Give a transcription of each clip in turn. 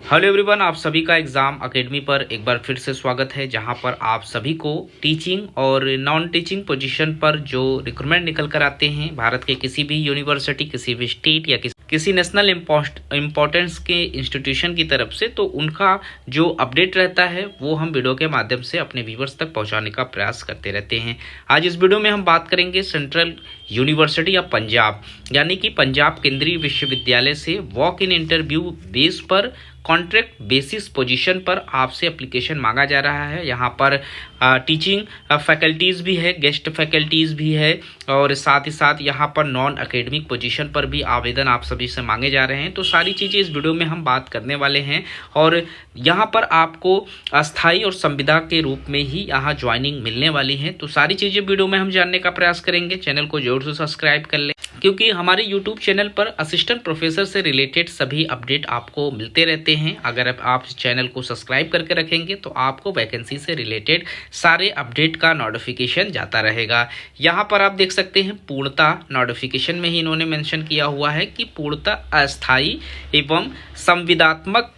Hello everyone, आप सभी का एग्ज़ाम एकेडमी पर एक बार फिर से स्वागत है, जहां पर आप सभी को टीचिंग और नॉन टीचिंग पोजीशन पर जो रिक्रूटमेंट निकल कर आते हैं भारत के किसी भी यूनिवर्सिटी, किसी भी स्टेट या किसी नेशनल इम्पोर्टेंस के इंस्टीट्यूशन की तरफ से, तो उनका जो अपडेट रहता है वो हम वीडियो के माध्यम से अपने व्यूवर्स तक पहुंचाने का प्रयास करते रहते हैं। आज इस वीडियो में हम बात करेंगे सेंट्रल यूनिवर्सिटी ऑफ पंजाब यानी कि पंजाब केंद्रीय विश्वविद्यालय से वॉक इन इंटरव्यू बेस पर कॉन्ट्रैक्ट बेसिस पोजीशन पर आपसे एप्लीकेशन मांगा जा रहा है। यहाँ पर टीचिंग फैकल्टीज़ भी है, गेस्ट फैकल्टीज़ भी है और साथ ही साथ यहाँ पर नॉन एकेडमिक पोजीशन पर भी आवेदन आप सभी से मांगे जा रहे हैं। तो सारी चीज़ें इस वीडियो में हम बात करने वाले हैं और यहाँ पर आपको अस्थाई और संविदा के रूप में ही यहाँ ज्वाइनिंग मिलने वाली है। तो सारी चीज़ें वीडियो में हम जानने का प्रयास करेंगे। चैनल को जरूर से सब्सक्राइब कर लें, क्योंकि हमारे यूट्यूब चैनल पर असिस्टेंट प्रोफेसर से रिलेटेड सभी अपडेट आपको मिलते रहते हैं। अगर आप इस चैनल को सब्सक्राइब करके रखेंगे तो आपको वैकेंसी से रिलेटेड सारे अपडेट का नोटिफिकेशन जाता रहेगा। यहाँ पर आप देख सकते हैं पूर्णतः नोटिफिकेशन में ही इन्होंने मेंशन किया हुआ है कि पूर्णतः अस्थायी एवं संविदात्मक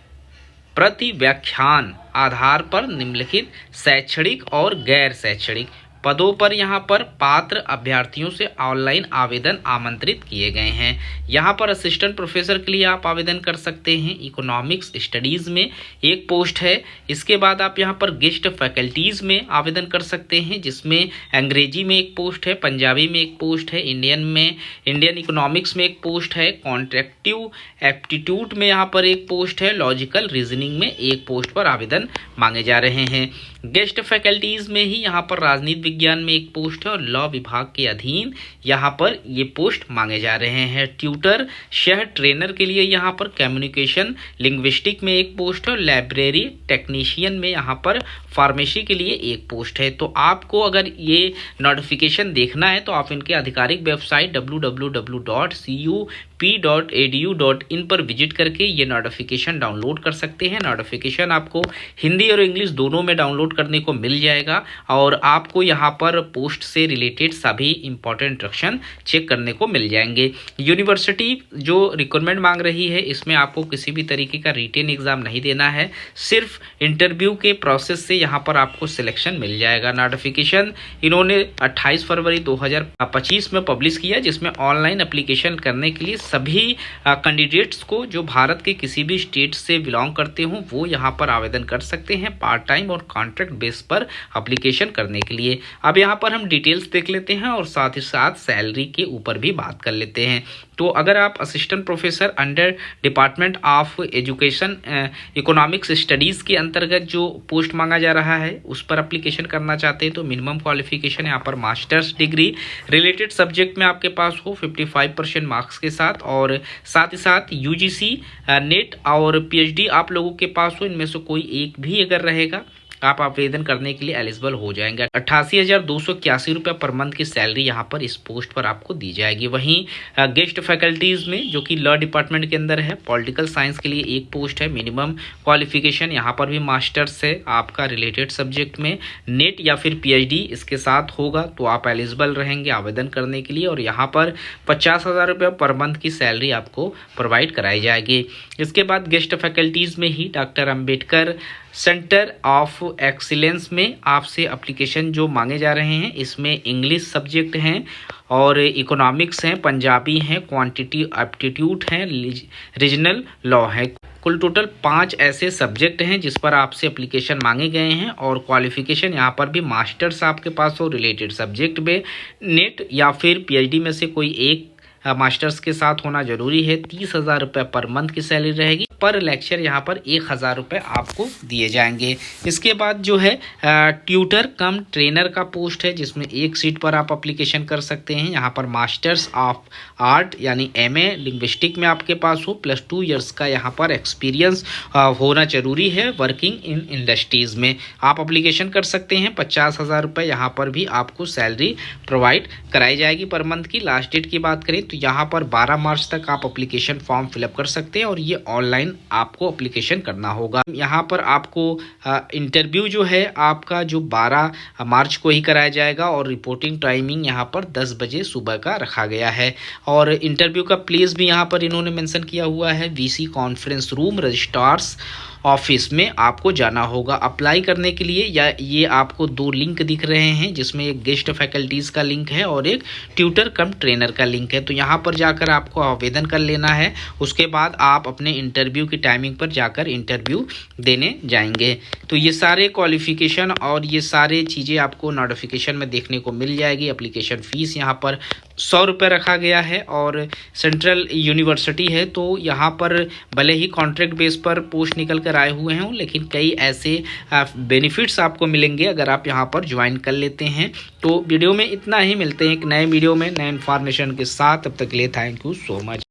प्रति व्याख्यान आधार पर निम्नलिखित शैक्षणिक और गैर शैक्षणिक पदों पर यहाँ पर पात्र अभ्यर्थियों से ऑनलाइन आवेदन आमंत्रित किए गए हैं। यहाँ पर असिस्टेंट प्रोफेसर के लिए आप आवेदन कर सकते हैं। इकोनॉमिक्स स्टडीज़ में एक पोस्ट है। इसके बाद आप यहाँ पर गेस्ट फैकल्टीज़ में आवेदन कर सकते हैं, जिसमें अंग्रेजी में एक पोस्ट है, पंजाबी में एक पोस्ट है, इंडियन इकोनॉमिक्स में एक पोस्ट है, कॉन्ट्रैक्टिव एप्टीट्यूड में यहाँ पर एक पोस्ट है, लॉजिकल रीजनिंग में एक पोस्ट पर आवेदन मांगे जा रहे हैं। गेस्ट फैकल्टीज़ में ही यहाँ पर राजनीति विज्ञान में एक पोस्ट है और लॉ विभाग के अधीन यहाँ पर ये पोस्ट मांगे जा रहे हैं। ट्यूटर शहर ट्रेनर के लिए यहाँ पर कम्युनिकेशन लिंग्विस्टिक में एक पोस्ट है और लाइब्रेरी टेक्नीशियन में यहाँ पर फार्मेसी के लिए एक पोस्ट है। तो आपको अगर ये नोटिफिकेशन देखना है तो आप इनके आधिकारिक वेबसाइट www.cup.edu.in पर विजिट करके ये नोटिफिकेशन डाउनलोड कर सकते हैं। नोटिफिकेशन आपको हिंदी और इंग्लिश दोनों में डाउनलोड करने को मिल जाएगा और आपको यहाँ पर पोस्ट से रिलेटेड सभी इंपॉर्टेंट इंस्ट्रक्शन चेक करने को मिल जाएंगे। यूनिवर्सिटी जो रिक्वायरमेंट मांग रही है इसमें आपको किसी भी तरीके का रिटेन एग्जाम नहीं देना है, सिर्फ इंटरव्यू के प्रोसेस से यहाँ पर आपको सिलेक्शन मिल जाएगा। नोटिफिकेशन इन्होंने 28 फरवरी 2025 में पब्लिश किया, जिसमें ऑनलाइन एप्लीकेशन करने के लिए सभी कैंडिडेट्स को जो भारत के किसी भी स्टेट से बिलोंग करते हों वो यहाँ पर आवेदन कर सकते हैं पार्ट टाइम और कॉन्ट्रैक्ट बेस पर एप्लीकेशन करने के लिए। अब यहाँ पर हम डिटेल्स देख लेते हैं और साथ ही साथ सैलरी के ऊपर भी बात कर लेते हैं। तो अगर आप assistant professor under department of education economics studies के अंतर्गत जो पोस्ट मांगा जा रहा है उस पर एप्लीकेशन करना चाहते हैं तो मिनिमम क्वालिफिकेशन यहाँ पर मास्टर्स डिग्री रिलेटेड सब्जेक्ट में आपके पास हो 55% मार्क्स के साथ, और साथ ही साथ यूजीसी नेट और पीएचडी आप लोगों के पास हो। इनमें से कोई एक भी अगर रहेगा आप आवेदन करने के लिए एलिजिबल हो जाएंगे। 88,281 रुपये पर मंथ की सैलरी यहाँ पर इस पोस्ट पर आपको दी जाएगी। वहीं गेस्ट फैकल्टीज़ में जो कि लॉ डिपार्टमेंट के अंदर है, पॉलिटिकल साइंस के लिए एक पोस्ट है। मिनिमम क्वालिफिकेशन यहाँ पर भी मास्टर्स है आपका रिलेटेड सब्जेक्ट में, नेट या फिर पीएचडी इसके साथ होगा तो आप एलिजिबल रहेंगे आवेदन करने के लिए। और यहाँ पर 50,000 रुपये पर मंथ की सैलरी आपको प्रोवाइड कराई जाएगी। इसके बाद गेस्ट फैकल्टीज़ में ही doctor Ambedkar centre of excellence में आपसे एप्लीकेशन जो मांगे जा रहे हैं इसमें इंग्लिश सब्जेक्ट हैं और इकोनॉमिक्स हैं, पंजाबी हैं, क्वांटिटी एप्टीट्यूड हैं, रीजनल लॉ है। कुल टोटल 5 ऐसे सब्जेक्ट हैं जिस पर आपसे एप्लीकेशन मांगे गए हैं और क्वालिफिकेशन यहाँ पर भी मास्टर्स आपके पास हो रिलेटेड सब्जेक्ट में, नेट या फिर पीएचडी में से कोई एक मास्टर्स के साथ होना जरूरी है। 30,000 रुपये पर मंथ की सैलरी रहेगी। पर लेक्चर यहाँ पर 1,000 रुपये आपको दिए जाएंगे। इसके बाद जो है ट्यूटर कम ट्रेनर का पोस्ट है, जिसमें एक सीट पर आप एप्लीकेशन कर सकते हैं। यहाँ पर मास्टर्स ऑफ आर्ट यानी एमए लिंग्विस्टिक में आपके पास हो, +2 इयर्स का यहाँ पर एक्सपीरियंस होना जरूरी है वर्किंग इन इंडस्ट्रीज़ में। आप एप्लीकेशन कर सकते हैं। 50,000 रुपये यहाँ पर भी आपको सैलरी प्रोवाइड कराई जाएगी पर मंथ की। लास्ट डेट की बात करें तो तो यहाँ पर 12 मार्च तक आप एप्लीकेशन फॉर्म फिलअप कर सकते हैं और ये ऑनलाइन आपको एप्लीकेशन करना होगा। यहाँ पर आपको इंटरव्यू जो है आपका जो 12 मार्च को ही कराया जाएगा और रिपोर्टिंग टाइमिंग यहाँ पर 10 बजे सुबह का रखा गया है। और इंटरव्यू का प्लेस भी यहाँ पर इन्होंने मेंशन किया हुआ है, VC conference room registrars office में आपको जाना होगा अप्लाई करने के लिए। या ये आपको 2 लिंक दिख रहे हैं, जिसमें एक गेस्ट फैकल्टीज़ का लिंक है और एक ट्यूटर कम ट्रेनर का लिंक है। तो यहाँ पर जाकर आपको आवेदन कर लेना है, उसके बाद आप अपने इंटरव्यू की टाइमिंग पर जाकर इंटरव्यू देने जाएंगे। तो ये सारे क्वालिफ़िकेशन और ये सारे चीज़ें आपको नोटिफिकेशन में देखने को मिल जाएगी। एप्लीकेशन फ़ीस यहाँ पर 100 रुपये रखा गया है और सेंट्रल यूनिवर्सिटी है, तो यहाँ पर भले ही कॉन्ट्रैक्ट बेस पर पोस्ट निकल कर आए हुए हों, लेकिन कई ऐसे बेनिफिट्स आपको मिलेंगे अगर आप यहाँ पर ज्वाइन कर लेते हैं। तो वीडियो में इतना ही, मिलते हैं एक नए वीडियो में नए इन्फॉर्मेशन के साथ। तब तक के लिए थैंक यू सो मच।